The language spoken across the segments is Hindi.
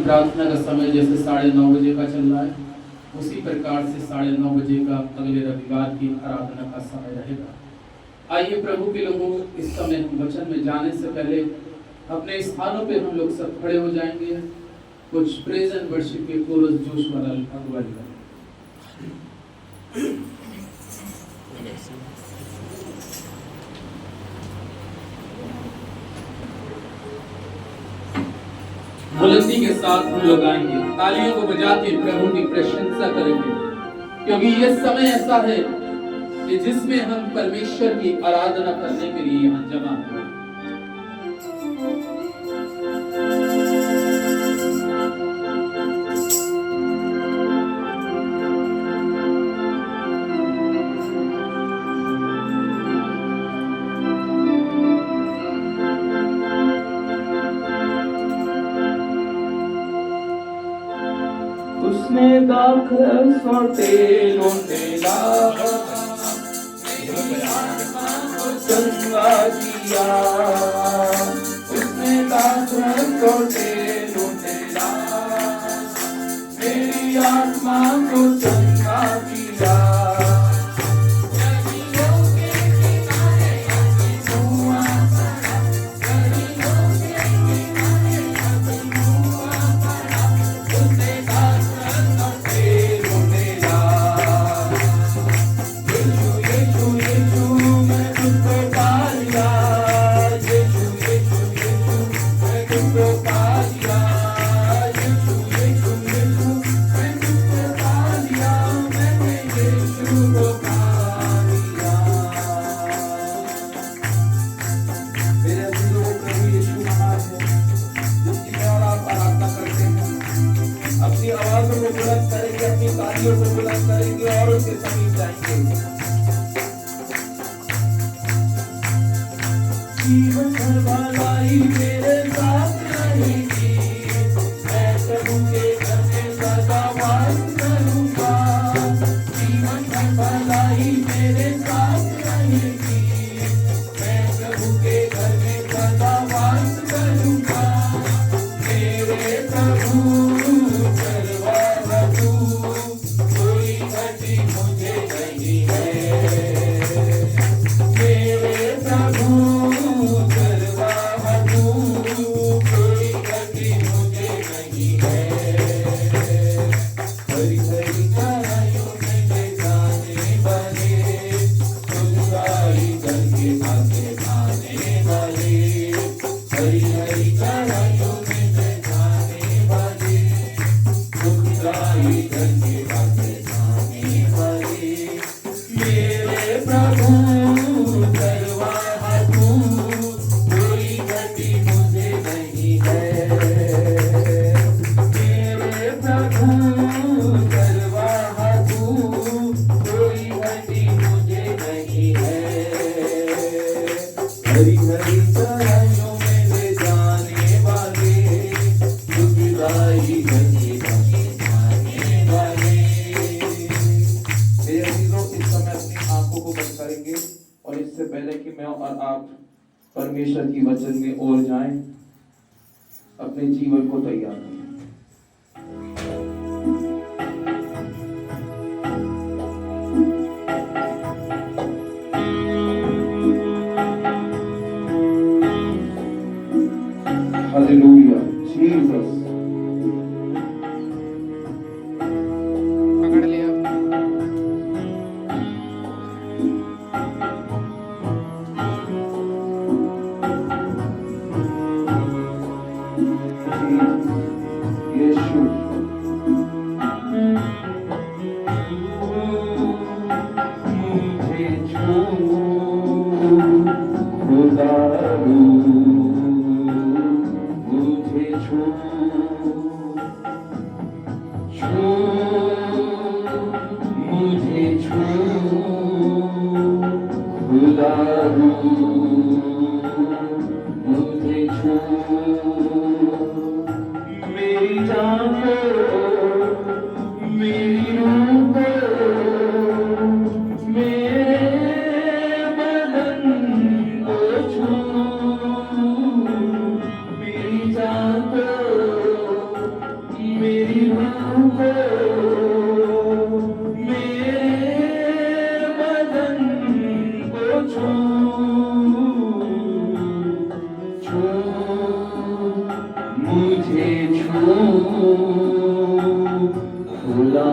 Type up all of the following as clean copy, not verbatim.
प्रार्थना का समय जैसे 9:30 बजे का चल रहा है, उसी प्रकार से 9:30 बजे का अगले रविवार की आराधना का समय रहेगा। आइए प्रभु के लोगों, इस समय हम वचन में जाने से पहले अपने स्थानों पे हम लोग सब खड़े हो जाएंगे। कुछ प्रेज एंड वर्शिप के कोरस जोश वाला अगुवाई करें। बुलंदी के साथ हम लोग आएंगे, तालियों को बजा के प्रभु की प्रशंसा करेंगे, क्योंकि ये समय ऐसा है कि जिसमें हम परमेश्वर की आराधना करने के लिए यहाँ जमा हुए। उसने दाखल सोटे लोटेला चंगा किया, उसने दाखल सोटे लोटेला मेरी आत्मा को चंगा किया। जीवन भर भलाई मेरे साथ रहेगी, मैं प्रभु के घर में सदा वास करूंगा। जीवन भर भलाई मेरे साथ रहेगी, मैं प्रभु के घर में सदा वास करूंगा। मेरे प्रभु करवा तू, कोई घटी मुझे नहीं है। मेरे प्रभु परमेश्वर की वचन में और जाएं, अपने जीवन को तैयार करें। Hallelujah Jesus. पकड़ लिया। मेरी जान मेरी रूह मेरे बदन को छू, मेरी जान को मेरे बदन को छू मुझे छू खुदा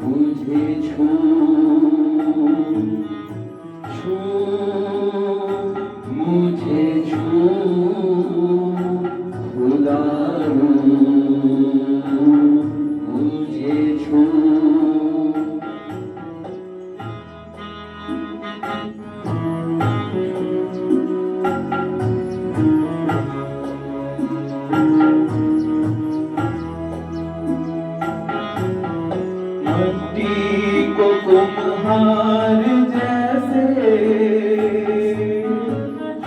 मुझे छू मुझे छू खुदा मुझे छू मिट्टी को कुम्हार जैसे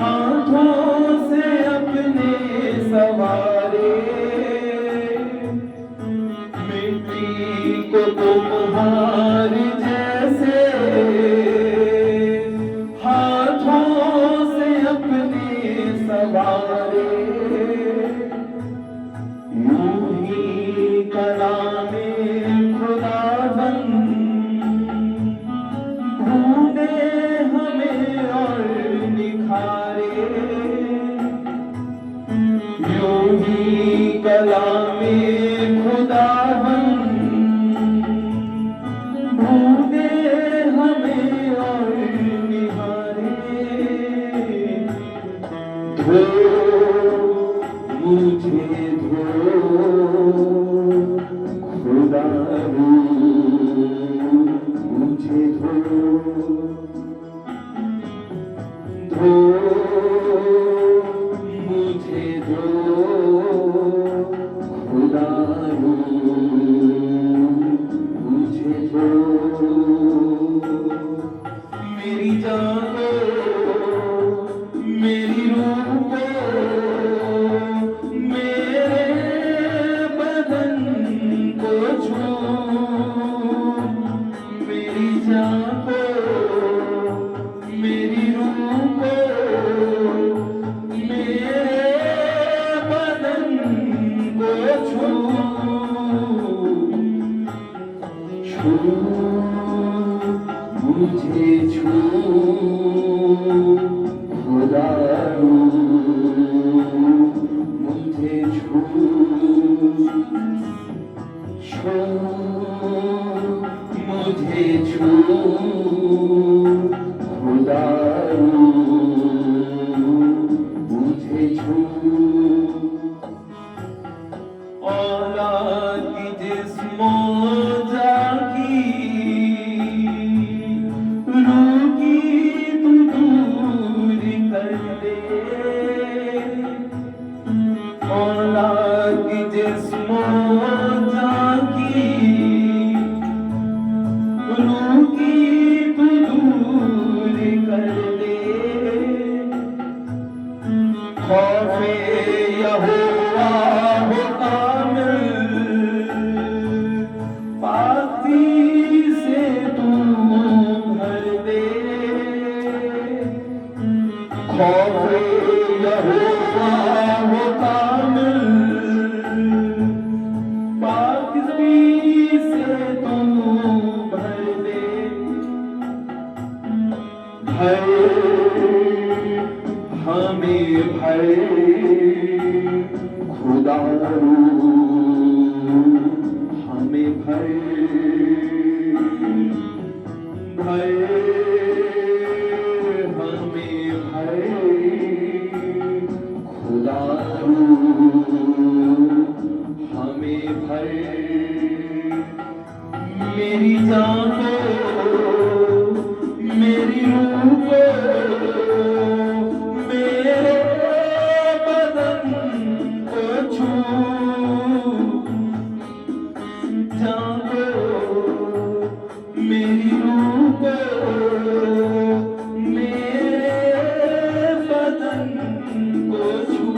हाथों से अपने सवारे मिट्टी को कुम्हार जैसे हाथों से अपने सवारे यूं ही कलामे ढूंढे हमें और निखारे यूं ही कलामे ढूंढे हमें और निहारे धो मुझे धो खुदा मुझे धो मुझे धो खुदा मुझे धो मेरी जान मेरी रूह को मेरे बदन को छू मेरी जान को मेरी रूह को मेरे बदन को छू मुझे छू खुदा मुझे छू मुझे छू खुदा मुझे छू औलाद की जिस्मों जाकी रूह की तू दूर कर दे औलाद की जिस्मों जाकी रूह की तू दूर कर दे खौफे यहोवा हो कामिल पाकी से तू भर दे खौफे यहोवा हो कामिल पाकी से तू भर दे भर हमें भर खुदा हमें भर भर हमें भर खुदा हमें भर मेरी जान को मेरी रूह को मेरे बदन को छू जानो मेरी रूह को मेरे बदन को छू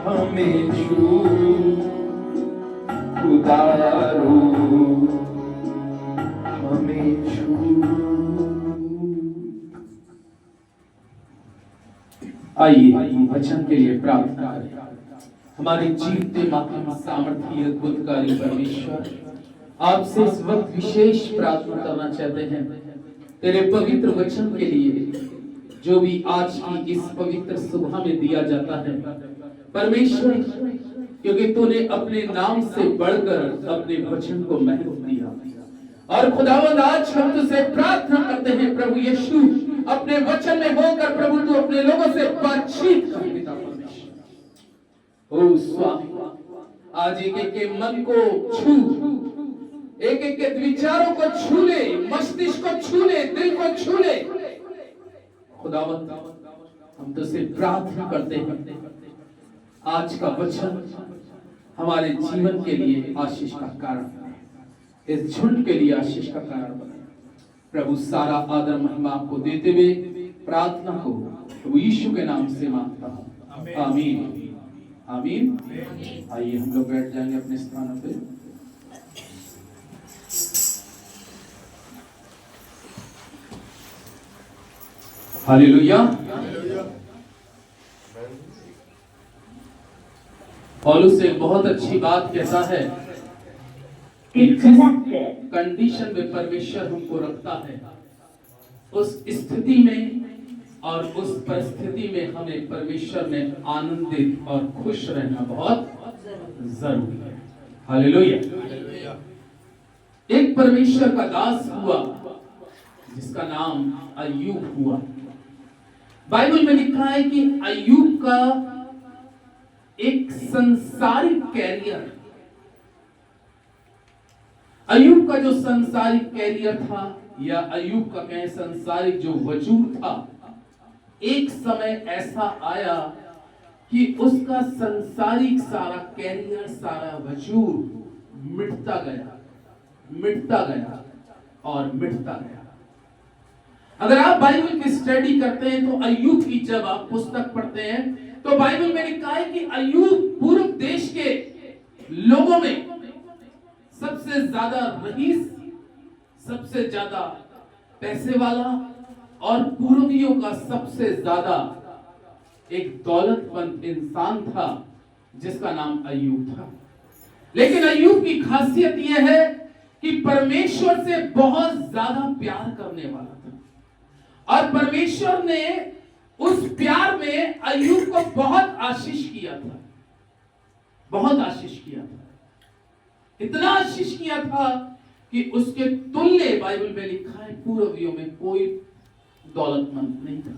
हमें छू खुदारो हमें छू आइए हम वचन के लिए प्रार्थना करें। हमारे जीवते माध्यम सामर्थ्य अद्भुतकारी परमेश्वर, आपसे इस वक्त विशेष प्रार्थना करना चाहते हैं तेरे पवित्र वचन के लिए, जो भी आज की इस पवित्र सुबह में दिया जाता है परमेश्वर, क्योंकि तूने अपने नाम से बढ़कर अपने वचन को महत्व दिया। और खुदावंद आज हम तुझसे प्रार्थना करते हैं प्रभु यीशु, अपने वचन में होकर प्रभु तू अपने लोगों से बातचीत कर पिता परमेश्वर। ओ स्वामी, आज एक एक के मन को छू, एक एक के विचारों को छू ले, मस्तिष्क को छू ले, दिल को छू ले। खुदावंद हम तुझसे प्रार्थना करते हैं आज का वचन हमारे जीवन के लिए आशीष का कारण बने, इस झुंड के लिए आशीष का कारण बने। प्रभु सारा आदर महिमा आपको देते हुए प्रार्थना को प्रभु यीशु के नाम से मांगता हूँ, आमीन आमीन। आइए हम लोग बैठ जाएंगे अपने स्थानों पे। हालेलुया। पौलुस एक बहुत अच्छी बात कहता है कि जिस कंडीशन में परमेश्वर हमको रखता है, उस स्थिति में और उस परिस्थिति में हमें परमेश्वर में आनंदित और खुश रहना बहुत जरूरी है। हालेलुया। एक परमेश्वर का दास हुआ जिसका नाम अय्यूब हुआ। बाइबल में लिखा है कि अय्यूब का एक संसारिक कैरियर, अय्यूब का जो संसारिक कैरियर था या अय्यूब का कहें संसारिक जो वजूद था, एक समय ऐसा आया कि उसका संसारिक सारा कैरियर, सारा वजूद मिटता गया, मिटता गया और मिटता गया। अगर आप बाइबल की स्टडी करते हैं तो अय्यूब की जब आप पुस्तक पढ़ते हैं तो बाइबल में लिखा है कि अय्यूब पूर्व देश के लोगों में सबसे ज्यादा रईस, सबसे ज्यादा पैसे वाला और पूर्वियों का सबसे ज्यादा एक दौलतमंद इंसान था जिसका नाम अय्यूब था। लेकिन अय्यूब की खासियत यह है कि परमेश्वर से बहुत ज्यादा प्यार करने वाला था और परमेश्वर ने उस प्यार में अय्यूब को बहुत आशीष किया था, बहुत आशीष किया था, इतना आशीष किया था कि उसके तुल्य बाइबल में लिखा है पूर्वियों में कोई दौलतमंद नहीं था।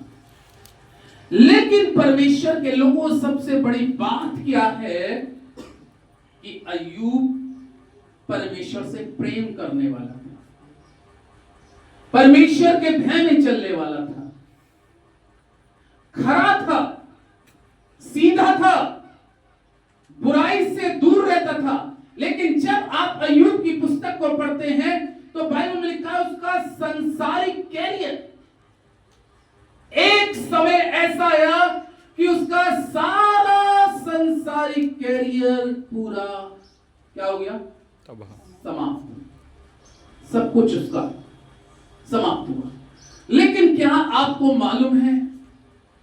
लेकिन परमेश्वर के लोगों सबसे बड़ी बात क्या है कि अय्यूब परमेश्वर से प्रेम करने वाला था, परमेश्वर के भय में चलने वाला था, खरा था, सीधा था, बुराई से दूर रहता था। लेकिन जब आप अय्यूब की पुस्तक को पढ़ते हैं तो बाइबल में लिखा है उसका संसारिक कैरियर, एक समय ऐसा आया कि उसका सारा संसारिक कैरियर पूरा क्या हो गया, समाप्त, सब कुछ उसका समाप्त हुआ। लेकिन क्या आपको मालूम है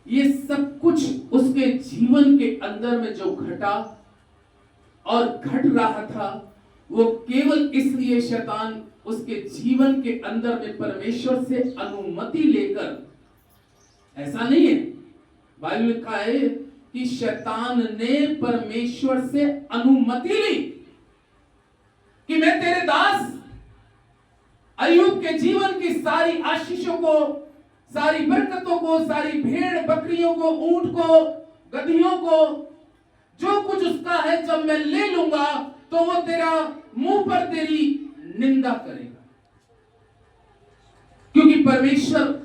ये सब कुछ उसके जीवन के अंदर में जो घटा और घट रहा था वो केवल इसलिए शैतान उसके जीवन के अंदर में परमेश्वर से अनुमति लेकर, ऐसा नहीं है, बाइबल में लिखा है कि शैतान ने परमेश्वर से अनुमति ली कि मैं तेरे दास अय्यूब के जीवन की सारी आशीषों को, सारी बरकतों को, सारी भेड़ बकरियों को, ऊंट को, गधियों को, जो कुछ उसका है जब मैं ले लूंगा तो वो तेरा मुंह पर तेरी निंदा करेगा। क्योंकि परमेश्वर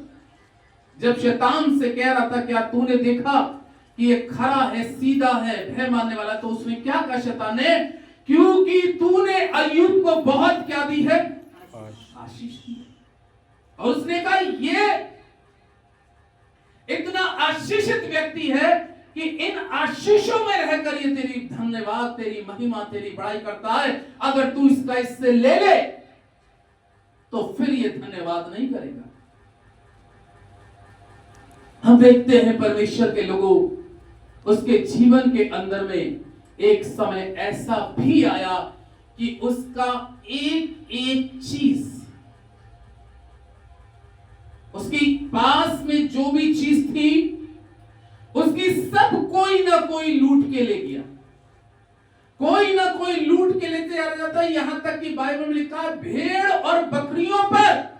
जब शैतान से कह रहा था क्या तूने देखा कि ये खरा है, सीधा है, भय मानने वाला, तो उसने क्या कहा शैतान ने, क्योंकि तूने अय्यूब को बहुत क्या दी है, आशीष दी। और उसने कहा ये इतना आशीषित व्यक्ति है कि इन आशीषों में रहकर ये तेरी धन्यवाद, तेरी महिमा, तेरी बड़ाई करता है। अगर तू इसका इससे ले ले तो फिर ये धन्यवाद नहीं करेगा। हम देखते हैं परमेश्वर के लोगों, उसके जीवन के अंदर में एक समय ऐसा भी आया कि उसका एक एक चीज, उसकी पास में जो भी चीज थी, उसकी सब कोई ना कोई लूट के ले गया। कोई ना कोई लूट के लेते आ जाता है। यहां तक कि बाइबल में लिखा है भेड़ और बकरियों पर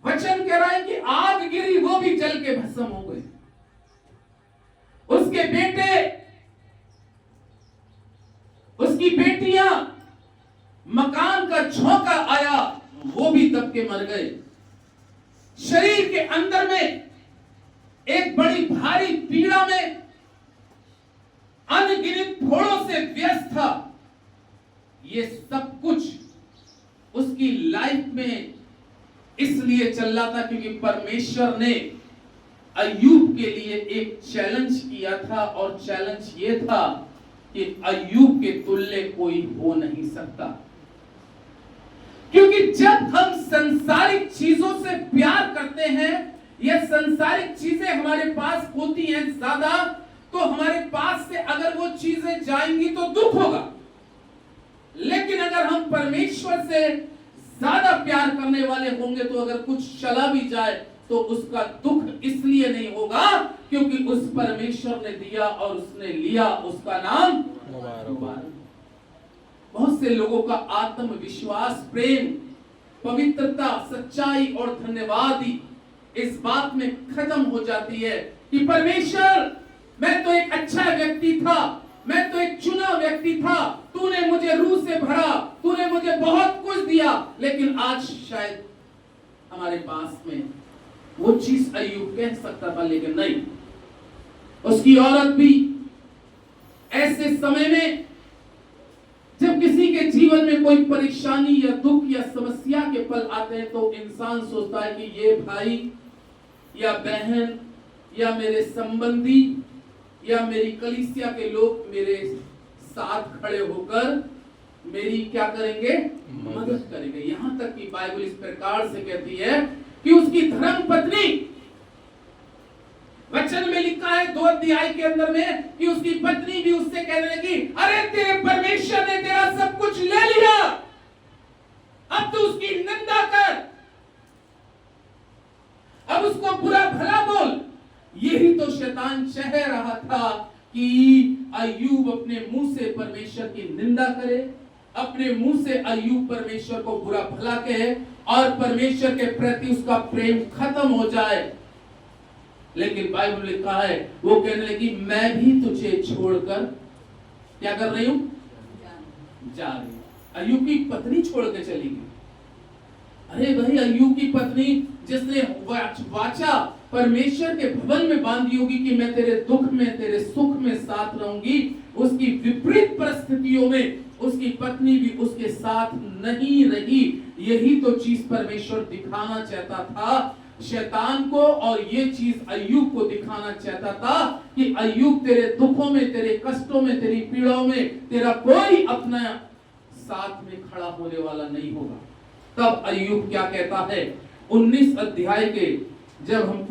वचन कह रहा है कि आग गिरी, वो भी जल के भस्म हो गए। उसके बेटे, उसकी बेटियां, मकान का झोंका आया, वो भी दब के मर गए। शरीर के अंदर में एक बड़ी भारी पीड़ा में अनगिनत फोड़ों से व्यस्त था। ये सब कुछ उसकी लाइफ में इसलिए चल रहा था क्योंकि परमेश्वर ने अय्यूब के लिए एक चैलेंज किया था, और चैलेंज ये था कि अय्यूब के तुल्य कोई हो नहीं सकता। क्योंकि जब हम संसारिक चीजों से प्यार करते हैं, ये संसारिक चीजें हमारे पास होती हैं ज्यादा, तो हमारे पास से अगर वो चीजें जाएंगी तो दुख होगा। लेकिन अगर हम परमेश्वर से ज्यादा प्यार करने वाले होंगे तो अगर कुछ चला भी जाए तो उसका दुख इसलिए नहीं होगा क्योंकि उस परमेश्वर ने दिया और उसने लिया, उसका नाम मुबारक। बहुत से लोगों का आत्मविश्वास, प्रेम, पवित्रता, सच्चाई और धन्यवादी इस बात में खत्म हो जाती है कि परमेश्वर, मैं तो एक अच्छा व्यक्ति था, मैं तो एक चुना व्यक्ति था, तूने मुझे रूह से भरा, तूने मुझे बहुत कुछ दिया, लेकिन आज शायद हमारे पास में वो चीज अय्यूब कह सकता था, लेकिन नहीं। उसकी औरत भी ऐसे समय में जब किसी के जीवन में कोई परेशानी या दुख या समस्या के पल आते हैं तो इंसान सोचता है कि ये भाई या बहन या मेरे संबंधी या मेरी कलीसिया के लोग मेरे साथ खड़े होकर मेरी क्या करेंगे, मदद करेंगे। यहां तक कि बाइबल इस प्रकार से कहती है कि उसकी धर्म पत्नी, वचन में लिखा है 2 अध्याय के अंदर में कि उसकी पत्नी भी उससे कहने लगी, अरे तेरे परमेश्वर ने तेरा सब कुछ ले लिया, अब तू उसकी निंदा कर, अब उसको बुरा भला बोल। यही तो शैतान चाह रहा था कि अय्यूब अपने मुंह से परमेश्वर की निंदा करे, अपने मुंह से अय्यूब परमेश्वर को बुरा भला कहे और परमेश्वर के प्रति उसका प्रेम खत्म हो जाए। लेकिन बाइबल लिखा है, वो कहने लगी मैं भी तुझे छोड़कर क्या कर रही हूं, जा रही हूं। अय्यूब की पत्नी छोड़ के चली गई। अरे भाई, अय्यूब की पत्नी जिसने वाचा परमेश्वर के भवन में बांधी होगी कि मैं तेरे दुख में तेरे सुख में साथ रहूंगी, उसकी विपरीत परिस्थितियों में उसकी पत्नी भी उसके साथ नहीं रही। यही तो चीज परमेश्वर दिखाना चाहता था शैतान को, और ये चीज अय्यूब को दिखाना चाहता था कि अय्यूब तेरे दुखों में, तेरे कष्टों में, तेरी पीड़ाओं में तेरा कोई अपना साथ में खड़ा होने वाला नहीं होगा। तब अय्यूब क्या कहता है, 19 अध्याय के जब हम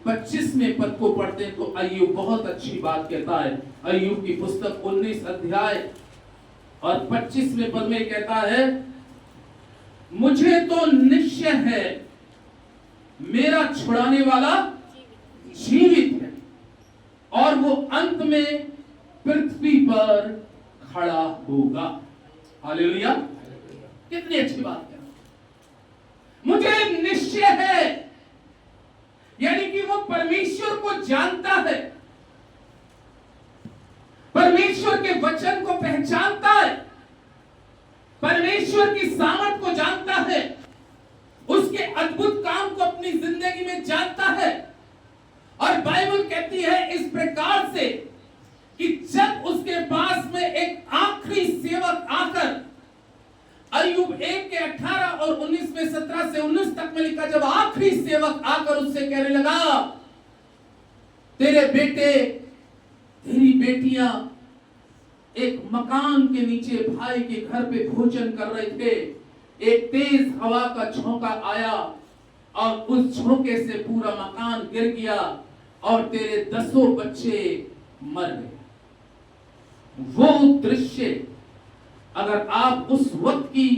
25वें पद को पढ़ते हैं तो अय्यूब बहुत अच्छी बात कहता है। अय्यूब की पुस्तक 19 अध्याय और 25वें पद में कहता है, मुझे तो निश्चय है मेरा छुड़ाने वाला जीवित है और वो अंत में पृथ्वी पर खड़ा होगा। हालेलुया, कितनी अच्छी बात है। मुझे निश्चय है, यानी कि वो परमेश्वर को जानता है, परमेश्वर के वचन को पहचानता है, परमेश्वर की सामर्थ को जानता है, उसके अद्भुत काम को अपनी जिंदगी में जानता है। और बाइबल कहती है इस प्रकार से कि जब उसके पास में एक आखिरी सेवक आकर, अय्यूब 1 के 18 और 19 में 17 से 19 तक में लिखा, जब आखिरी सेवक आकर उससे कहने लगा, तेरे बेटे तेरी बेटियां एक मकान के नीचे भाई के घर पे भोजन कर रहे थे, एक तेज हवा का झोंका आया, और उस झोंके से पूरा मकान गिर गया और तेरे 10 बच्चे मर गए। वो दृश्य अगर आप उस वक्त की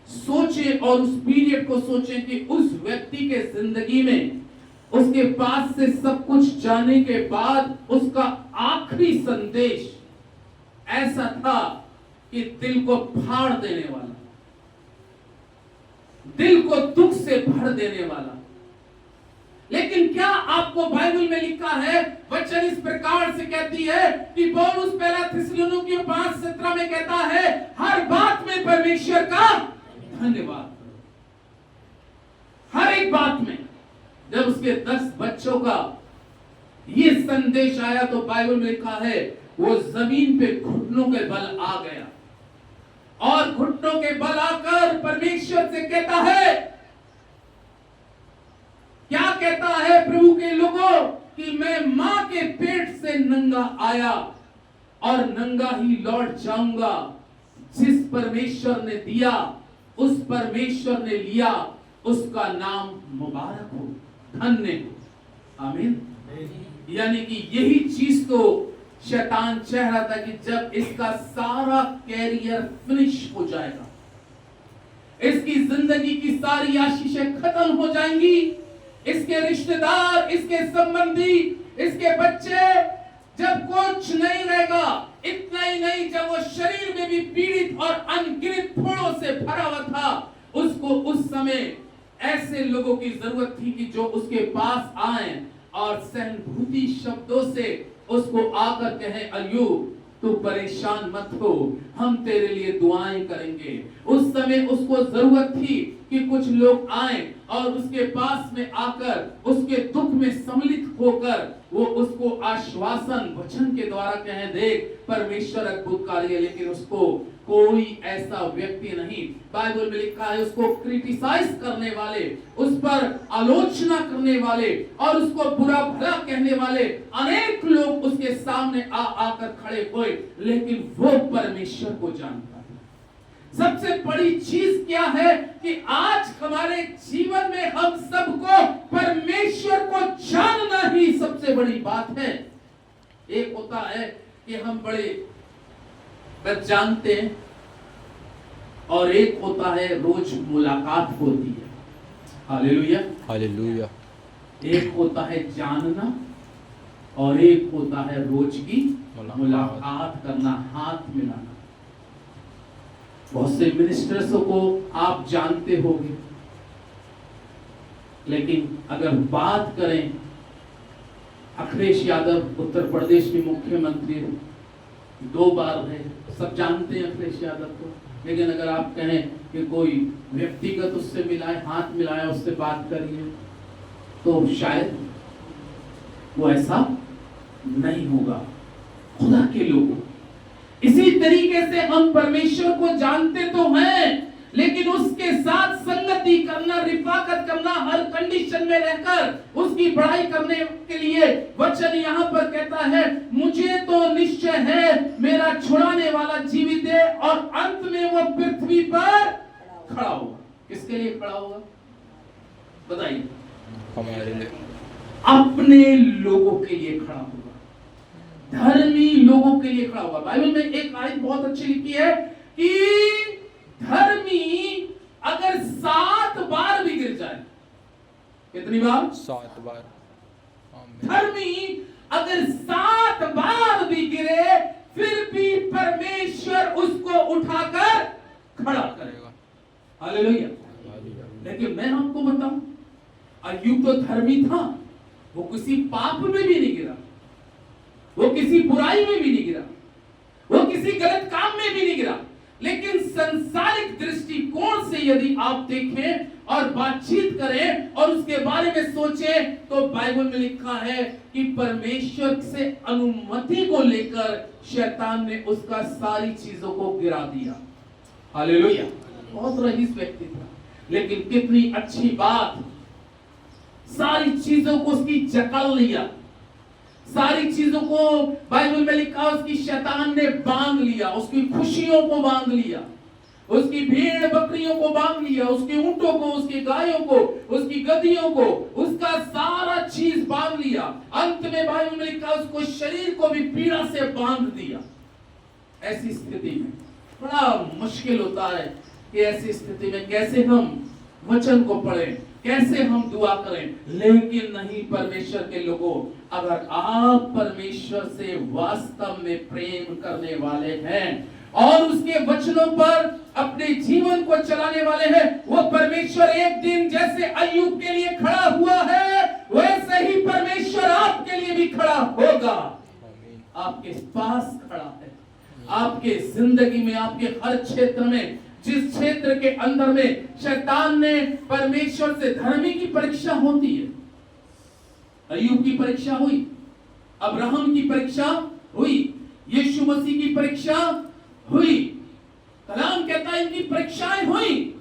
सोचें और उस पीरियड को सोचें कि उस व्यक्ति के जिंदगी में उसके पास से सब कुछ जाने के बाद उसका आखिरी संदेश ऐसा था कि दिल को फाड़ देने वाला, दिल को दुख से भर देने वाला। लेकिन क्या आपको बाइबल में लिखा है, वचन इस प्रकार से कहती है कि पौलुस पहला थिस्सलुनीकियों 5:17 में कहता है, हर बात में परमेश्वर का धन्यवाद करो। हर एक बात में। जब उसके 10 बच्चों का ये संदेश आया तो बाइबल में लिखा है वो जमीन पे घुटनों के बल आ गया और घुटनों के बल आकर परमेश्वर से कहता है, क्या कहता है प्रभु के लोगों, कि मैं मां के पेट से नंगा आया और नंगा ही लौट जाऊंगा। जिस परमेश्वर ने दिया उस परमेश्वर ने लिया, उसका नाम मुबारक हो, धन्य हो। आमीन। यानी कि यही चीज तो शैतान चाह रहा था कि जब इसका सारा कैरियर फिनिश हो जाएगा, इसकी जिंदगी की सारी आशीषें खत्म हो जाएंगी, इसके रिश्तेदार, इसके संबंधी, इसके बच्चे, जब कुछ नहीं रहेगा। इतना ही नहीं, जब वो शरीर में भी पीड़ित और अनगिनत फोड़ों से भरा हुआ था, उसको उस समय ऐसे लोगों की जरूरत थी कि जो उसके पास आए और सहानुभूति शब्दों से उसको आकर कहे, अय्यूब तू परेशान मत हो, हम तेरे लिए दुआएं करेंगे। उस समय उसको जरूरत थी कि कुछ लोग आए और उसके पास में आकर उसके दुख में सम्मिलित होकर वो उसको आश्वासन वचन के द्वारा कहें, देख परमेश्वर अद्भुत कार्य। लेकिन उसको कोई ऐसा व्यक्ति नहीं, बाइबल में लिखा है उसको क्रिटिसाइज करने वाले, उस पर आलोचना करने वाले और उसको बुरा भला कहने वाले अनेक लोग उसके सामने आकर खड़े हुए, लेकिन वो परमेश्वर को जानता है। सबसे बड़ी चीज क्या है कि आज हमारे जीवन में हम सबको परमेश्वर को जानना ही सबसे बड़ी बात है। एक होता है कि हम बड़े बस जानते हैं और एक होता है रोज मुलाकात होती है। Hallelujah hallelujah. एक होता है जानना और एक होता है रोज की मुलाकात करना, हाथ मिलाना। बहुत से मिनिस्टर्स को आप जानते होंगे, लेकिन अगर बात करें, अखिलेश यादव उत्तर प्रदेश के मुख्यमंत्री 2 बार रहे, सब जानते हैं अखिलेश यादव को। लेकिन अगर आप कहें कि कोई व्यक्तिगत उससे मिलाए, हाथ मिलाए, उससे बात करिए, तो शायद वो ऐसा नहीं होगा। खुदा के लोगों, इसी तरीके से हम परमेश्वर को जानते तो हैं, लेकिन उसके साथ संगति करना, रिफाकत करना, हर कंडीशन में रहकर उसकी बढ़ाई करने के लिए वचन यहाँ पर कहता है, मुझे तो निश्चय है मेरा छुड़ाने वाला जीवित है और अंत में वो पृथ्वी पर खड़ा होगा। किसके लिए खड़ा होगा बताइए? हमारे लिए, अपने लोगों के लिए खड़ा होगा, धर्मी लोगों के लिए खड़ा होगा। बाइबल में एक आयत बहुत अच्छी लिखी है कि धर्मी अगर 7 बार भी गिर जाए, कितनी बार? 7 बार। धर्मी अगर 7 बार भी गिरे, फिर भी परमेश्वर उसको उठाकर खड़ा करेगा। हालेलुया। लेकिन मैं आपको बताऊं, अय्यूब तो धर्मी था, वो किसी पाप में भी नहीं गिरा, वो किसी बुराई में भी नहीं गिरा, वो किसी गलत काम में भी नहीं गिरा। लेकिन संसारिक दृष्टिकोण से यदि आप देखें और बातचीत करें और उसके बारे में सोचें, तो बाइबल में लिखा है कि परमेश्वर से अनुमति को लेकर शैतान ने उसका सारी चीजों को गिरा दिया। हालेलुया। बहुत रईस व्यक्ति था, लेकिन कितनी अच्छी बात, सारी चीजों को उसकी जकड़ लिया, सारी चीजों को बाइबल में लिखा उसकी शैतान ने बांध लिया, उसकी खुशियों को बांध लिया, उसकी भेड़ बकरियों को बांध लिया, उसके ऊंटों को, उसकी गायों को, उसकी गधियों को, उसका सारा चीज बांध लिया। अंत में भाई उन्होंने लिखा उसको शरीर को भी पीड़ा से बांध दिया। ऐसी स्थिति में बड़ा मुश्किल होता है कि ऐसी स्थिति में कैसे हम वचन को पढ़ें, कैसे हम दुआ करें। लेकिन नहीं परमेश्वर के लोगों, अगर आप परमेश्वर से वास्तव में प्रेम करने वाले हैं और उसके वचनों पर अपने जीवन को चलाने वाले हैं, वो परमेश्वर एक दिन जैसे अय्यूब के लिए खड़ा हुआ है वैसे ही परमेश्वर आपके लिए भी खड़ा होगा। आपके पास खड़ा है, आपके जिंदगी में, आपके हर क्षेत्र में, जिस क्षेत्र के अंदर में शैतान ने परमेश्वर से, धर्मी की परीक्षा होती है। अय्यूब की परीक्षा हुई, अब्राहम की परीक्षा हुई, यीशु मसीह की परीक्षा हुई, कलाम कहता है इनकी परीक्षाएं हुई।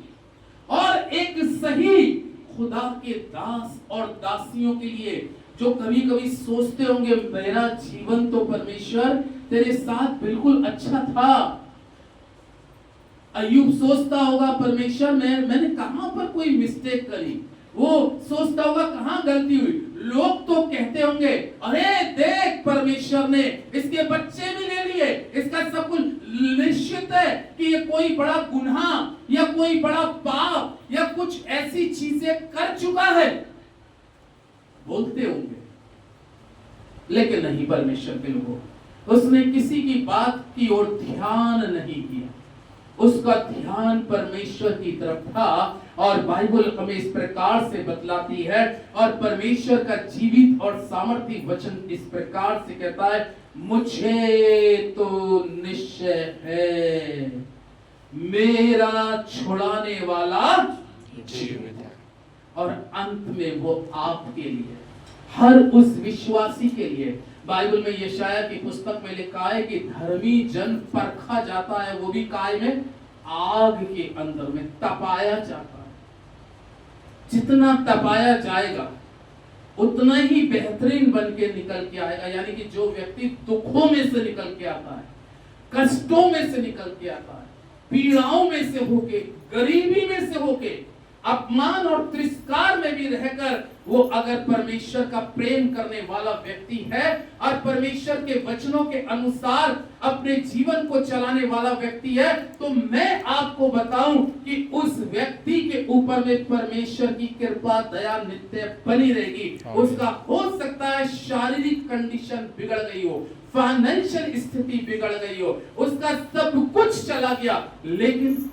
और एक सही खुदा के दास और दासियों के लिए जो कभी कभी सोचते होंगे मेरा जीवन तो परमेश्वर तेरे साथ बिल्कुल अच्छा था। अय्यूब सोचता होगा परमेश्वर मैंने कहां पर कोई मिस्टेक करी, वो सोचता होगा कहां गलती हुई। लोग तो कहते होंगे अरे देख परमेश्वर ने इसके बच्चे भी ले लिए, इसका सब कुछ निश्चित है कि ये कोई बड़ा गुनाह या कोई बड़ा पाप या कुछ ऐसी चीजें कर चुका है, बोलते होंगे। लेकिन नहीं परमेश्वर के लोगों, उसने किसी की बात की ओर ध्यान नहीं किया, उसका ध्यान परमेश्वर की तरफ था। और बाइबल हमें इस प्रकार से बतलाती है और परमेश्वर का जीवित और सामर्थी वचन इस प्रकार से कहता है, मुझे तो निश्चय है मेरा छुड़ाने वाला जीवित है। और अंत में वो आपके लिए, हर उस विश्वासी के लिए, बाइबल में यशाया की पुस्तक में लिखा है कि धर्मी जन परखा जाता है, वो भी काय में, आग के अंदर में तपाया जाता है। जितना तपाया जाएगा उतना ही बेहतरीन बन के निकल के आएगा। यानी कि जो व्यक्ति दुखों में से निकल के आता है, कष्टों में से निकल के आता है, पीड़ाओं में से होके, गरीबी में से होके, अपमान और तिरस्कार में भी रहकर वो अगर परमेश्वर का प्रेम करने वाला व्यक्ति है और परमेश्वर के वचनों के अनुसार अपने जीवन को चलाने वाला व्यक्ति है, तो मैं आपको बताऊं कि उस व्यक्ति के ऊपर में परमेश्वर की कृपा दया नित्य बनी रहेगी। उसका हो सकता है शारीरिक कंडीशन बिगड़ गई हो, फाइनेंशियल स्थिति बिगड़ गई हो, उसका सब कुछ चला गया, लेकिन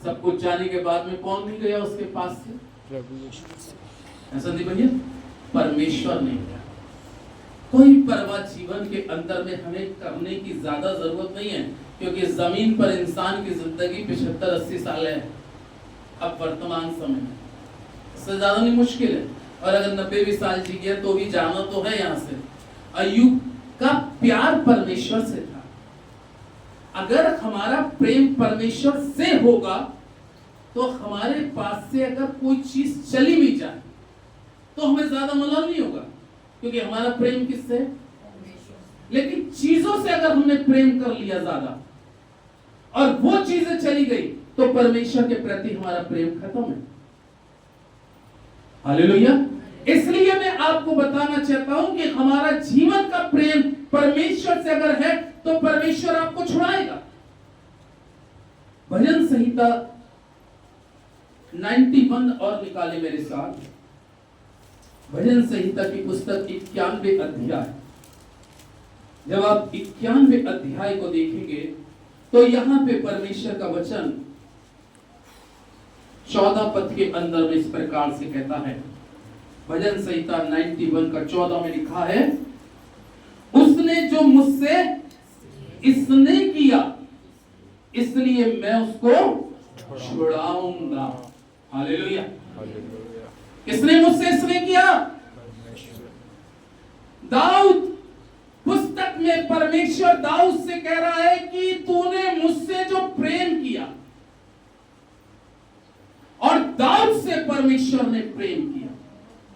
सब कुछ जाने के बाद में कौन नहीं गया उसके पास से? ऐसा नहीं भैया, परमेश्वर नहीं गया। कोई परवाह जीवन के अंदर में हमें करने की ज्यादा जरूरत नहीं है, क्योंकि जमीन पर इंसान की जिंदगी 75-80 साल है अब वर्तमान समय में, इससे ज्यादा नहीं मुश्किल है। और अगर 90 साल जी गया तो भी जाना तो है यहाँ से। अय्यूब का प्यार परमेश्वर से था। अगर हमारा प्रेम परमेश्वर से होगा तो हमारे पास से अगर कोई चीज चली भी जाए तो हमें ज्यादा मलाल नहीं होगा, क्योंकि हमारा प्रेम किससे? लेकिन चीजों से अगर हमने प्रेम कर लिया ज्यादा और वो चीजें चली गई तो परमेश्वर के प्रति हमारा प्रेम खत्म है। हालेलुया। इसलिए मैं आपको बताना चाहता हूं कि हमारा जीवन का प्रेम परमेश्वर से अगर है तो परमेश्वर आपको छुड़ाएगा। भजन संहिता 91 और निकाले मेरे साथ, भजन संहिता की पुस्तक 91 अध्याय। जब आप 91 अध्याय को देखेंगे तो यहां पे परमेश्वर का वचन 14 पद के अंदर में इस प्रकार से कहता है। भजन संहिता 91 का 14 में लिखा है, उसने जो मुझसे इसने किया इसलिए मैं उसको छुड़ाऊंगा। हालेलुया। किसने मुझसे इसने किया? दाऊद पुस्तक में परमेश्वर दाऊद से कह रहा है कि तूने मुझसे जो प्रेम किया, और दाऊद से परमेश्वर ने प्रेम किया।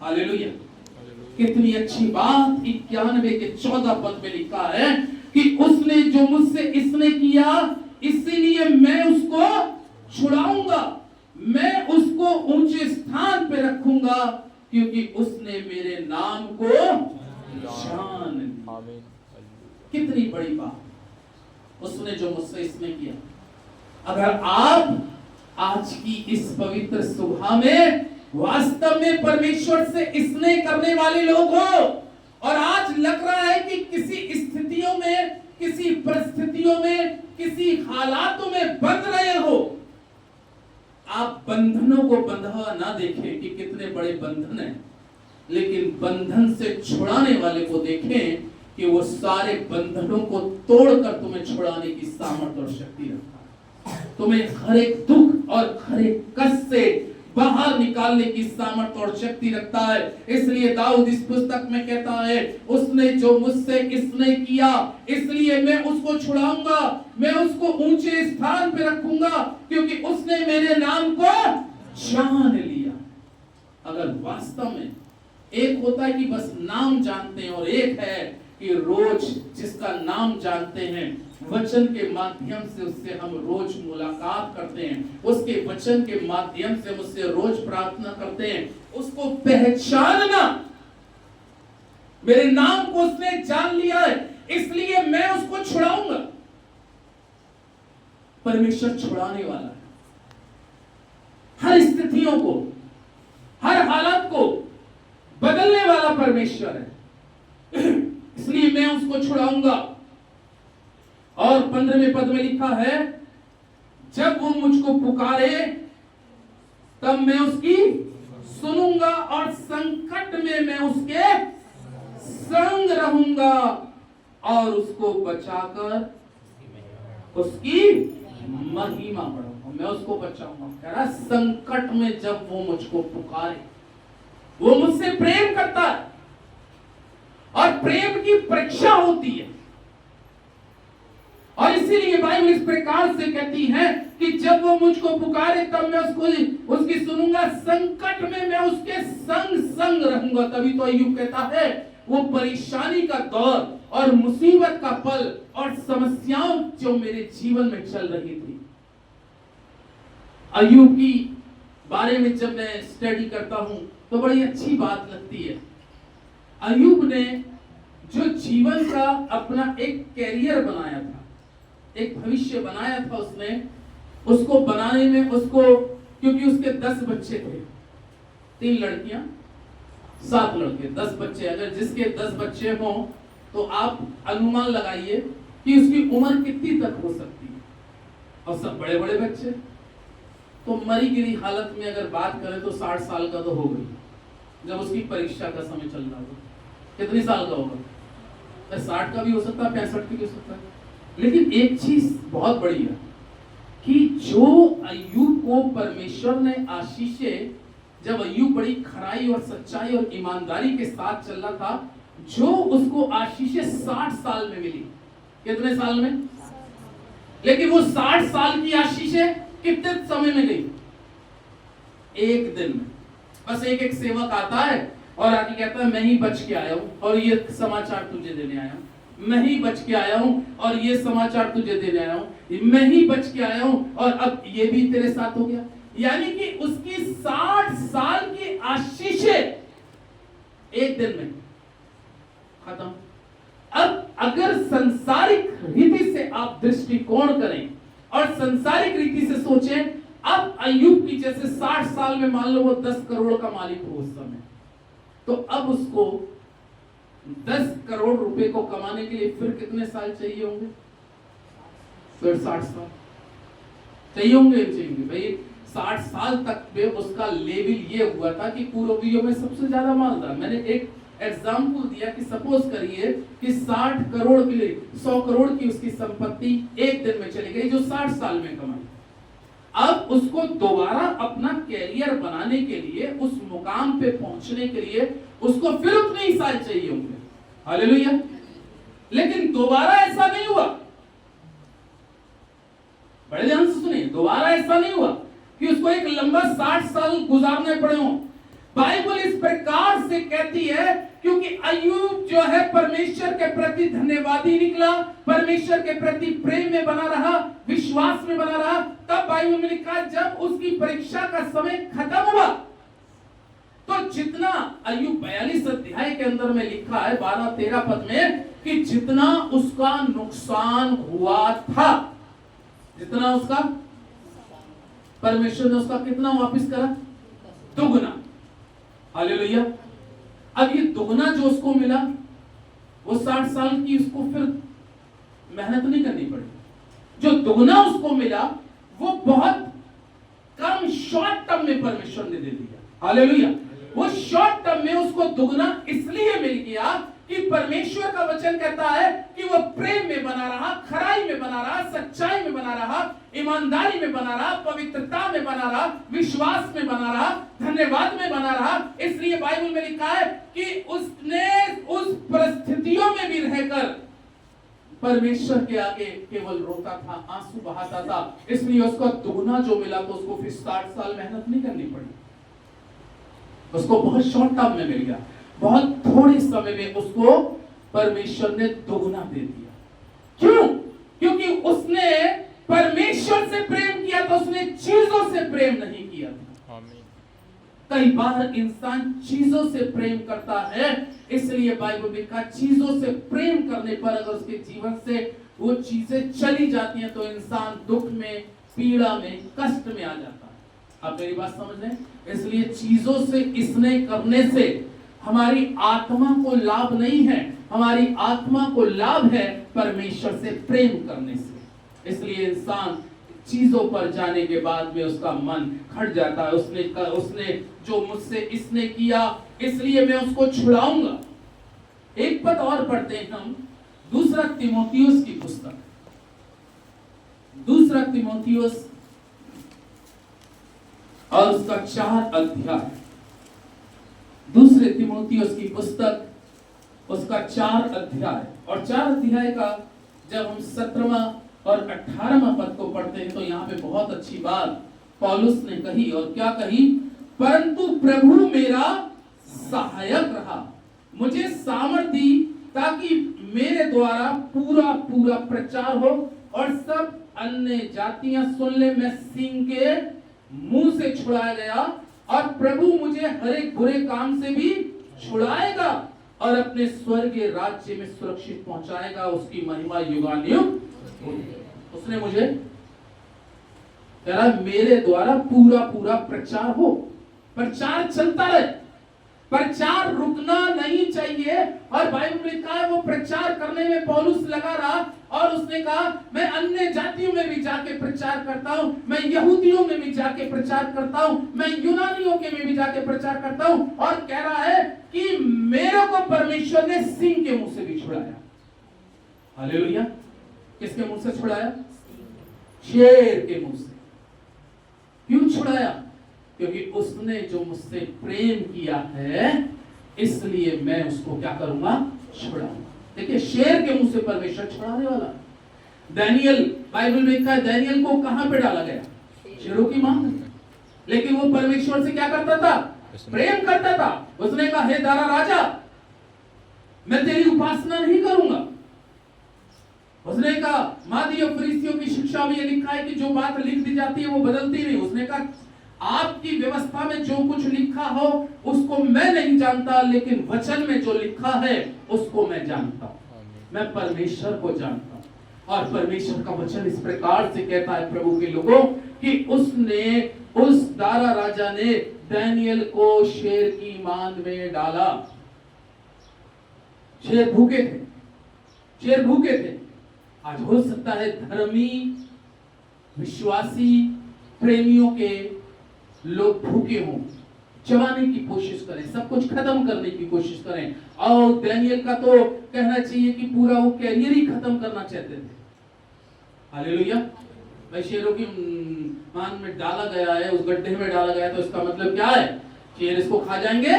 हालेलुया। कितनी अच्छी बात 91 के 14 पद में लिखा है कि उसने जो मुझसे इसने किया इसीलिए मैं उसको छुड़ाऊंगा, मैं उसको ऊंचे स्थान पे रखूंगा, क्योंकि उसने मेरे नाम को जान लिया। आमीन। कितनी बड़ी बात उसने जो मुझसे इसने किया। अगर आप आज की इस पवित्र सुबह में वास्तव में परमेश्वर से इसने करने वाले लोग हो, और आज लग रहा है कि किसी स्थितियों में, किसी परिस्थितियों में, किसी हालातों में बंध रहे हो, आप बंधनों को बंधा ना देखें कि कितने बड़े बंधन हैं, लेकिन बंधन से छुड़ाने वाले को देखें कि वो सारे बंधनों को तोड़कर तुम्हें छुड़ाने की सामर्थ्य और शक्ति रखता है, तुम्हें हर एक दुख और हर एक कष्ट से बाहर निकालने की सामर्थ्य और शक्ति रखता है। इसलिए दाऊद इस पुस्तक में कहता है, उसने जो मुझसे इसने किया, इसलिए मैं उसको छुड़ाऊंगा, मैं उसको ऊंचे स्थान पे रखूंगा, क्योंकि उसने मेरे नाम को जान लिया। अगर वास्तव में एक होता है कि बस नाम जानते हैं, और एक है कि रोज जिसका नाम जानते हैं, वचन के माध्यम से उससे हम रोज मुलाकात करते हैं, उसके वचन के माध्यम से हम उससे रोज प्रार्थना करते हैं, उसको पहचानना, मेरे नाम को उसने जान लिया है इसलिए मैं उसको छुड़ाऊंगा। परमेश्वर छुड़ाने वाला है, हर स्थितियों को, हर हालत को बदलने वाला परमेश्वर है, इसलिए मैं उसको छुड़ाऊंगा। और 15वें पद में लिखा है, जब वो मुझको पुकारे तब मैं उसकी सुनूंगा, और संकट में मैं उसके संग रहूंगा, और उसको बचाकर उसकी महिमा बढ़ाऊंगा। मैं उसको बचाऊंगा। कह रहा संकट में जब वो मुझको पुकारे, वो मुझसे प्रेम करता है, और प्रेम की परीक्षा होती है, और इसीलिए बाइबल इस प्रकार से कहती है कि जब वो मुझको पुकारे तब मैं उसको उसकी सुनूंगा, संकट में मैं उसके संग संग रहूंगा। तभी तो अय्यूब कहता है, वो परेशानी का दौर और मुसीबत का पल और समस्याओं जो मेरे जीवन में चल रही थी, अय्यूब की बारे में जब मैं स्टडी करता हूं तो बड़ी अच्छी बात लगती है। अय्यूब ने जो जीवन का अपना एक कैरियर बनाया था, एक भविष्य बनाया था, उसको बनाने में उसको, क्योंकि उसके 10 बच्चे थे, 3 लड़कियां 7 लड़के, 10 बच्चे। अगर जिसके 10 बच्चे हों तो आप अनुमान लगाइए कि उसकी उम्र कितनी तक हो सकती है, और सब बड़े बड़े बच्चे। तो मरी गिरी हालत में अगर बात करें तो 60 साल का तो हो गई। जब उसकी परीक्षा का समय चल रहा था, कितने साल का होगा? 60 का भी हो सकता है, 65 का भी हो सकता है। लेकिन एक चीज बहुत बड़ी है कि जो अय्यूब को परमेश्वर ने आशीषें, जब अय्यूब बड़ी खराई और सच्चाई और ईमानदारी के साथ चल रहा था, जो उसको आशीषें 60 साल में मिली। कितने साल में? लेकिन वो 60 साल की आशीषें कितने समय में गई? एक दिन में। बस एक सेवक आता है और आके कहता है, मैं ही बच के आया हूं और ये समाचार तुझे देने आया हूं, मैं ही बच के आया हूं और ये समाचार तुझे देने आया हूं, मैं ही बच के आया हूं और अब ये भी तेरे साथ हो गया। यानी कि उसकी 60 साल की आशीषें एक दिन में खत्म। अब अगर संसारिक रीति से आप दृष्टिकोण करें और संसारिक रीति से सोचें, अब अय्यूब की जैसे 60 साल में मान लो वो 10 करोड़ का मालिक हो उस समय, तो अब उसको 10 करोड़ रुपए को कमाने के लिए फिर कितने साल चाहिए होंगे? फिर 60 साल चाहिए होंगे भाई। 60 साल तक पे उसका लेवल ये हुआ था कि पूर्वियों में सबसे ज्यादा मालदार। मैंने एक एग्जाम्पल दिया कि सपोज करिए कि 60 करोड़ के लिए 100 करोड़ की उसकी संपत्ति एक दिन में चली गई, जो 60 साल में कमाई। अब उसको दोबारा अपना कैरियर बनाने के लिए, उस मुकाम पे पहुंचने के लिए उसको फिर उतने ही साल चाहिए होंगे। हालेलुया। लेकिन दोबारा ऐसा नहीं हुआ। बड़े ध्यान से सुनिए, दोबारा ऐसा नहीं हुआ कि उसको एक लंबा 60 साल गुजारने पड़े हों। बाइबल इस प्रकार से कहती है क्योंकि अय्यूब जो है परमेश्वर के प्रति धन्यवादी निकला, परमेश्वर के प्रति प्रेम में बना रहा, विश्वास में बना रहा, तब बाइबल में लिखा जब उसकी परीक्षा का समय खत्म हुआ तो जितना अय्यूब 42 अध्याय के अंदर में लिखा है 12-13 पद में कि जितना उसका नुकसान हुआ था, जितना उसका, परमेश्वर ने उसका कितना वापस करा? दुगना। हालेलुया। अब ये दुगना जो उसको मिला वो 60 साल की उसको फिर मेहनत नहीं करनी पड़ी। जो दुगना उसको मिला वो बहुत कम शॉर्ट टर्म में परमेश्वर ने दे दिया। हालेलुया। वो शॉर्ट टर्म में उसको दुगना इसलिए मिल गया कि परमेश्वर का वचन कहता है कि वो प्रेम में बना रहा, खराई में बना रहा, सच्चाई में बना रहा, ईमानदारी में बना रहा, पवित्रता में बना रहा, विश्वास में बना रहा, धन्यवाद में बना रहा। इसलिए बाइबल में लिखा है कि उसने उस परिस्थितियों में भी रहकर परमेश्वर के आगे केवल रोता था, आंसू बहाता था। इसलिए उसको दुगना जो मिला तो उसको फिर 60 साल मेहनत नहीं करनी पड़ी, उसको बहुत शॉर्ट टर्म में मिल गया, बहुत थोड़े समय में उसको परमेश्वर ने दुगना दे दिया। क्यों? क्योंकि उसने परमेश्वर से प्रेम किया तो उसने चीजों से प्रेम नहीं किया था। कई बार इंसान चीजों से प्रेम करता है, इसलिए बाइबल में कहा चीजों से प्रेम करने पर अगर उसके जीवन से वो चीजें चली जाती हैं तो इंसान दुख में, पीड़ा में, कष्ट में आ जाता है। आप मेरी बात समझ रहे हैं? इसलिए चीजों से स्नेह करने से हमारी आत्मा को लाभ नहीं है, हमारी आत्मा को लाभ है परमेश्वर से प्रेम करने से। इसलिए इंसान चीजों पर जाने के बाद में उसका मन खट जाता है। उसने जो मुझसे इसने किया इसलिए मैं उसको छुड़ाऊंगा। एक पद और पढ़ते हैं हम, दूसरा तीमुथियुस की पुस्तक, दूसरा तीमुथियुस और उसका 4 अध्याय, दूसरे तीमुथियुस की पुस्तक उसका 4 अध्याय, और 4 अध्याय का जब हम 17वां और 18वां पद को पढ़ते हैं तो यहाँ पे बहुत अच्छी बात पौलुस ने कही। और क्या कही? परंतु प्रभु मेरा सहायक रहा, मुझे सामर्थ दी ताकि मेरे द्वारा पूरा पूरा प्रचार हो और सब अन्य जातियां सुन ले। मैं सिंह के मुंह से छुड़ाया गया और प्रभु मुझे हर एक बुरे काम से भी छुड़ाएगा और अपने स्वर्गीय राज्य में सुरक्षित पहुंचाएगा। उसकी महिमा युगानुयुग। उसने मुझे कह रहा मेरे द्वारा पूरा पूरा प्रचार हो, प्रचार चलता रहे, प्रचार रुकना नहीं चाहिए। और बाइबल में लिखा है वो प्रचार करने में पौलुस लगा रहा और उसने कहा मैं अन्य जातियों में भी जाके प्रचार करता हूं, मैं यहूदियों में भी जाके प्रचार करता हूं, मैं यूनानियों के में भी जाके प्रचार करता हूं। और कह रहा है कि मेरे को परमेश्वर ने सिंह के मुंह से भी छुड़ाया। हालेलुया। किसके मुंह से छुड़ाया? शेर के मुंह से। क्यों छुड़ाया? क्योंकि उसने जो मुझसे प्रेम किया है इसलिए मैं उसको क्या करूंगा? छुड़ाऊंगा। देखिए शेर के मुंह से परमेश्वर छुड़ाने वाला। दानियल, बाइबल में लिखा है दानियल को कहां पे डाला गया? शेरों की मां में। लेकिन वो परमेश्वर से क्या करता था? प्रेम करता था। उसने कहा हे दारा राजा, मैं तेरी उपासना नहीं करूंगा। उसने कहा मादी और फरीसियों की शिक्षा में ये लिखा है कि जो बात लिख दी जाती है वो बदलती नहीं। उसने कहा आपकी व्यवस्था में जो कुछ लिखा हो उसको मैं नहीं जानता, लेकिन वचन में जो लिखा है उसको मैं जानता हूं। मैं परमेश्वर को जानता हूं। और परमेश्वर का वचन इस प्रकार से कहता है प्रभु के लोगों कि उसने, उस दारा राजा ने दानियल को शेर की मांद में डाला। शेर भूखे थे, शेर भूखे थे। आज हो सकता है धर्मी, विश्वासी, प्रेमियों के लोग भूखे हों, चबाने की कोशिश करें, सब कुछ खत्म करने की कोशिश करें। और दानियल का तो कहना चाहिए कि पूरा वो कैरियर ही खत्म करना चाहते थे। हालेलुया। भाई शेरों की मान में डाला गया है, उस गड्ढे में डाला गया है, तो इसका मतलब क्या है? शेर इसको खा जाएंगे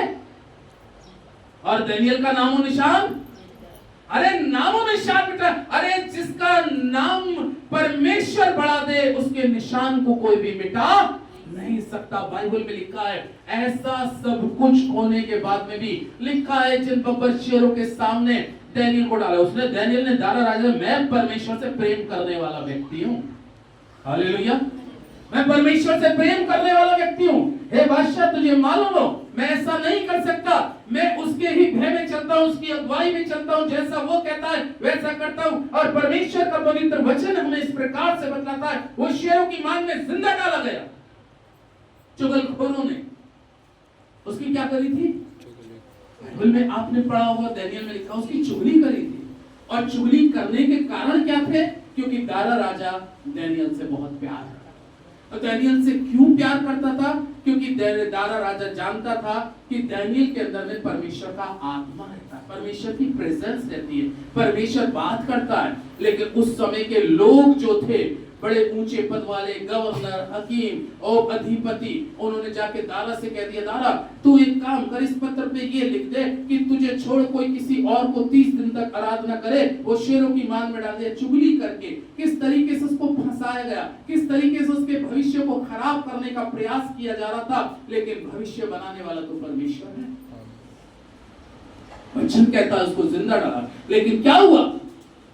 और दानियल का नामो निशान, अरे नामो निशान मिटा। अरे जिसका नाम परमेश्वर बढ़ा दे उसके निशान को कोई भी मिटा नहीं सकता। बाइबल में लिखा है ऐसा सब कुछ होने के बाद में भी लिखा है जिन बब्बर शेरों के सामने दानियल को डाला, उसने दानियल ने डाला राजा मैं परमेश्वर से प्रेम करने वाला व्यक्ति हूँ। हालेलुया, मैं परमेश्वर से प्रेम करने वाला व्यक्ति हूँ। हे बादशाह तुझे मालूम हो मैं ऐसा नहीं कर सकता, मैं उसके ही भय में चलता हूँ, उसकी अगुवाई में चलता हूँ, जैसा वो कहता है वैसा करता हूँ। और परमेश्वर का पवित्र वचन हमें इस प्रकार से बतलाता है वो शेरों की मांग में जिंदा डाला गया। चुगलखोरों ने उसकी क्या करी थी? बाइबल में आपने पढ़ा होगा, दानियल में लिखा उसकी चुगली करी थी। और चुगली करने के कारण क्या थे? क्योंकि दारा राजा दानियल से बहुत प्यार करता था। और दानियल से क्यों प्यार करता था? क्योंकि दारा राजा जानता था कि दानियल के अंदर में परमेश्वर का आत्मा रहता है, परमेश्वर की प्रेजेंस रहती है, परमेश्वर बात करता है। लेकिन उस समय के लोग जो थे बड़े ऊंचे पद वाले गवर्नर, हकीम और अधिपति, उन्होंने जाके दारा से कह दिया दारा तू एक काम कर, इस पत्र पे ये लिख दे कि तुझे छोड़ कोई किसी और को 30 दिन तक आराधना करे, वो शेरों की मांग में डाल दिया। चुगली करके किस तरीके से उसको फंसाया गया, किस तरीके से उसके भविष्य को खराब करने का प्रयास किया जा रहा था। लेकिन भविष्य बनाने वाला तो परमेश्वर है। वचन कहता है उसको जिंदा डाला। लेकिन क्या हुआ?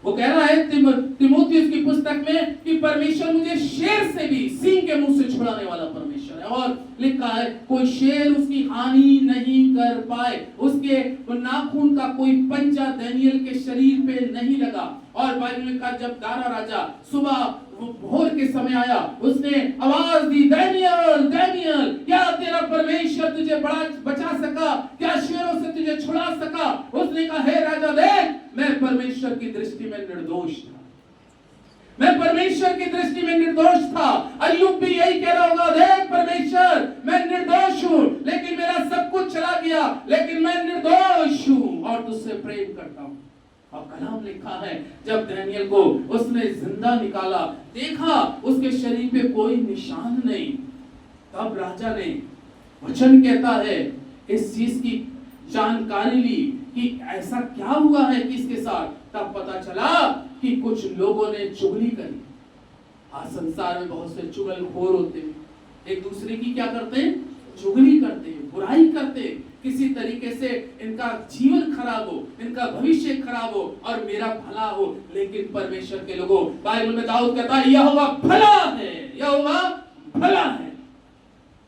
वो कह रहा है तीमुथियुस की पुस्तक में कि परमेश्वर मुझे शेर से भी सिंह के मुंह से छुड़ाने वाला परमेश्वर है। और लिखा है कोई शेर उसकी हानि नहीं कर पाए, उसके नाखून का कोई पंजा दानियल के शरीर पे नहीं लगा। और बाइबल में लिखा जब दारा राजा सुबह भोर के समय आया, उसने आवाज दी दानियल दानियल क्या तेरा परमेश्वर तुझे बचा सका? क्या शेरों से तुझे छुड़ा सका? उसने कहा हे राजा देख मैं परमेश्वर की दृष्टि में निर्दोष था, मैं परमेश्वर की दृष्टि में निर्दोष था। अय्यूब भी यही कह रहा होगा देख परमेश्वर मैं निर्दोष हूँ, लेकिन मेरा सब कुछ चला गया, लेकिन मैं निर्दोष हूँ और तुझसे प्रेम करता हूँ। और कलाम लिखा है जब दानियल को उसने जिंदा निकाला, देखा उसके शरीर पे कोई निशान नहीं, तब राजा ने वचन कहता है इस चीज की जानकारी ली कि ऐसा क्या हुआ है किसके साथ। तब पता चला कि कुछ लोगों ने चुगली करी। आज संसार में बहुत से चुगलखोर होते हैं, एक दूसरे की क्या करते हैं? चुगली करते हैं, बुराई करते हैं, किसी तरीके से इनका जीवन खराब हो, इनका भविष्य खराब हो और मेरा भला हो। लेकिन परमेश्वर के लोगों, बाइबल में दाऊद कहता है यहोवा भला है, यहोवा भला है।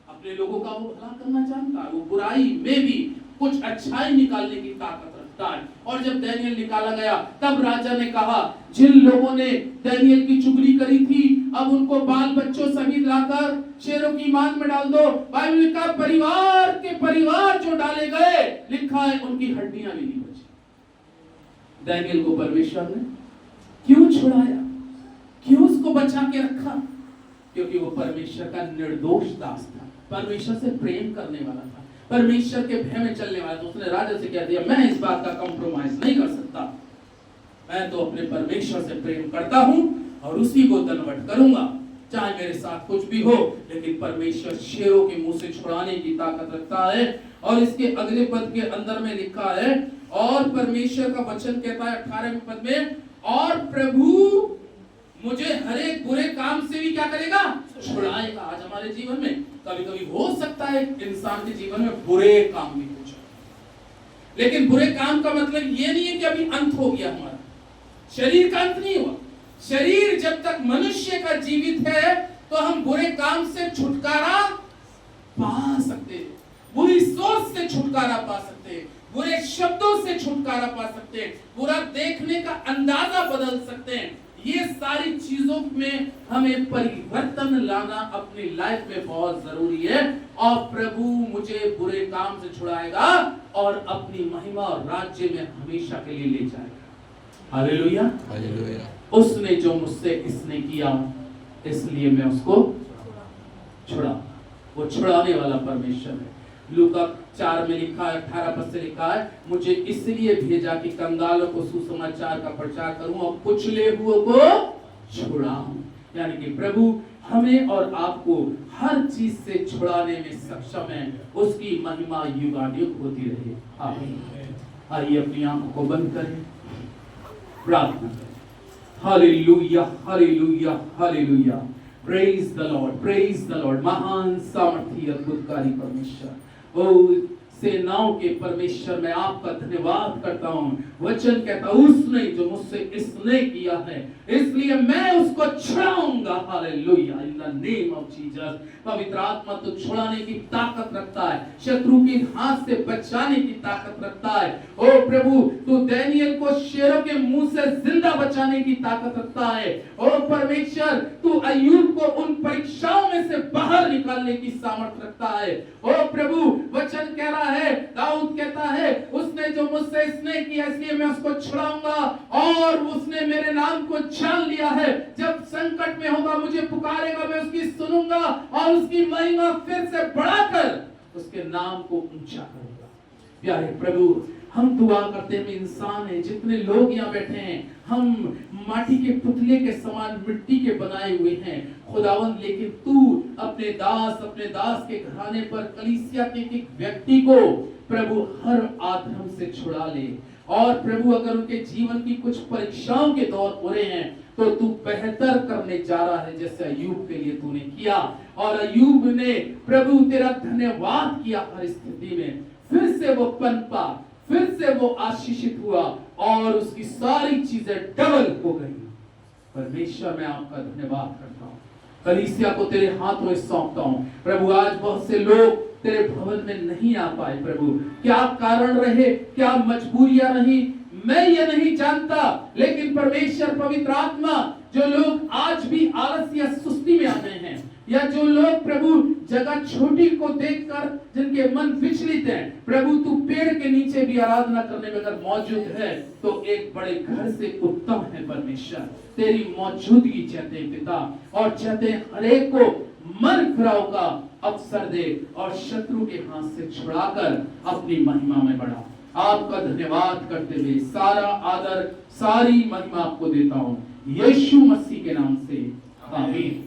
अपने लोगों का वो भला करना चाहता है, वो बुराई में भी कुछ अच्छाई निकालने की ताकत रखता है। और जब दानियल निकाला गया तब राजा ने कहा जिन लोगों ने दानियल की चुगली करी थी अब उनको बाल बच्चों सहित लाकर शेरों की मांग में डाल दो। बाइबल का परिवार के परिवार जो डाले गए, लिखा है उनकी हड्डियां भी नहीं बची। दानियल को परमेश्वर ने क्यों छुड़ाया, क्यों उसको बचा के रखा? क्योंकि वो परमेश्वर का निर्दोष दास था, परमेश्वर से प्रेम करने वाला था, परमेश्वर के भय में चलने वाला। तो उसने राजा से कह दिया मैं इस बात का कॉम्प्रोमाइज नहीं कर सकता, मैं तो अपने परमेश्वर से प्रेम करता हूं और उसी को दंडवत करूंगा, चाहे मेरे साथ कुछ भी हो। लेकिन परमेश्वर शेरों के मुंह से छुड़ाने की ताकत रखता है। और इसके अगले पद के अंदर में लिखा है और परमेश्वर का वचन कहता है 18वें पद में और प्रभु मुझे हर एक बुरे काम से भी क्या करेगा? छुड़ाएगा। आज हमारे जीवन में कभी कभी हो सकता है इंसान के जीवन में बुरे काम भी हो जाए, लेकिन बुरे काम का मतलब ये नहीं है कि अभी अंत हो गया, हमारा शरीर का अंत नहीं हुआ। शरीर जब तक मनुष्य का जीवित है तो हम बुरे काम से छुटकारा पा सकते हैं, बुरी सोच से छुटकारा पा सकते हैं, बुरे शब्दों से छुटकारा पा सकते हैं, बुरा देखने का अंदाजा बदल सकते हैं। ये सारी चीजों में हमें परिवर्तन लाना अपनी लाइफ में बहुत जरूरी है। और प्रभु मुझे बुरे काम से छुड़ाएगा और अपनी महिमा और राज्य में हमेशा के लिए ले जाएगा। Hallelujah, hallelujah. उसने जो मुझसे इसने किया इसलिए मैं उसको छुड़ा, वो छुड़ाने वाला परमेश्वर है। लूका 4 में लिखा है 18 पद से लिखा है मुझे इसलिए भेजा कि कंगालों को सुसमाचार का प्रचार करूं और कुचले हुओं को छुड़ाऊं। यानी कि प्रभु हमें और आपको हर चीज से छुड़ाने में सक्षम है, उसकी महिमा युगानुयुग होती रहे। आमीन। आइए अपनी आंखों को बंद करें, प्रार्थना करें। Hallelujah, hallelujah, hallelujah. Praise the Lord. महान सामर्थी अद्भुतकारी परमेश्वर, ओ सेनाओं के परमेश्वर, मैं आपका धन्यवाद करता हूं। वचन कहता उसने जो मुझसे इसने किया है इसलिए मैं उसको छुड़ाऊंगा। Hallelujah, in the name of Jesus. पवित्र आत्मा तो छुड़ाने की ताकत रखता है, शत्रु के हाथ से बचाने की ताकत रखता है। ओ प्रभु, तू दानियेल को शेरों के मुंह से जिंदा बचाने की ताकत रखता है। ओ परमेश्वर, तू अय्यूब को उन परीक्षाओं में से बाहर निकालने की सामर्थ रखता है। ओ प्रभु, वचन कह रहा है, दाऊद कहता है उसने जो मुझसे स्नेह किया इसलिए मैं उसको छुड़ाऊंगा, और उसने मेरे नाम को जान लिया है। जब संकट में होगा मुझे पुकारेगा, मैं उसकी सुनूंगा और उसकी महिमा फिर से बढ़ाकर उसके नाम को ऊंचा करूंगा। प्यारे प्रभु, हम दुआ करते हैं, इंसान है, जितने लोग यहाँ बैठे हैं हम माटी के पुतले के समान मिट्टी के बनाए हुए हैं खुदावंद, लेकिन तू अपने दास के घराने पर कलीसिया के एक व्यक्ति को प्रभु हर आधर्म से छुड़ा ले। और प्रभु, अगर उनके जीवन की कुछ परीक्षाओं के दौर हो रहे हैं तो तू बेहतर करने जा रहा है, जैसे अय्यूब के लिए तूने किया। और अय्यूब ने प्रभु तेरा धन्यवाद किया हर स्थिति में। फिर से वो पनपा, फिर से वो आशीषित हुआ और उसकी सारी चीजें डबल हो गई। परमेश्वर, मैं आपका धन्यवाद करता हूँ, कलीसिया को तेरे हाथों में सौंपता हूँ। प्रभु, आज बहुत से लोग तेरे भवन में नहीं आ पाए प्रभु, क्या कारण रहे, क्या मजबूरियां रही, मैं ये नहीं जानता, लेकिन परमेश्वर पवित्र आत्मा, जो लोग आज भी आलस या सुस्ती में आ गए हैं, या जो लोग प्रभु जगह छोटी को देखकर जिनके मन विचलित हैं, प्रभु तू पेड़ के नीचे भी आराधना करने में अगर मौजूद है तो एक बड़े घर से उत्तम है परमेश्वर। तेरी मौजूदगी चाहते हैं पिता, और चाहते हैं हरेक को मन फिराव का अवसर दे और शत्रु के हाथ से छुड़ाकर अपनी महिमा में बढ़ा। आपका धन्यवाद करते हुए सारा आदर, सारी महिमा आपको देता हूँ, यीशु मसीह के नाम से, आमीन।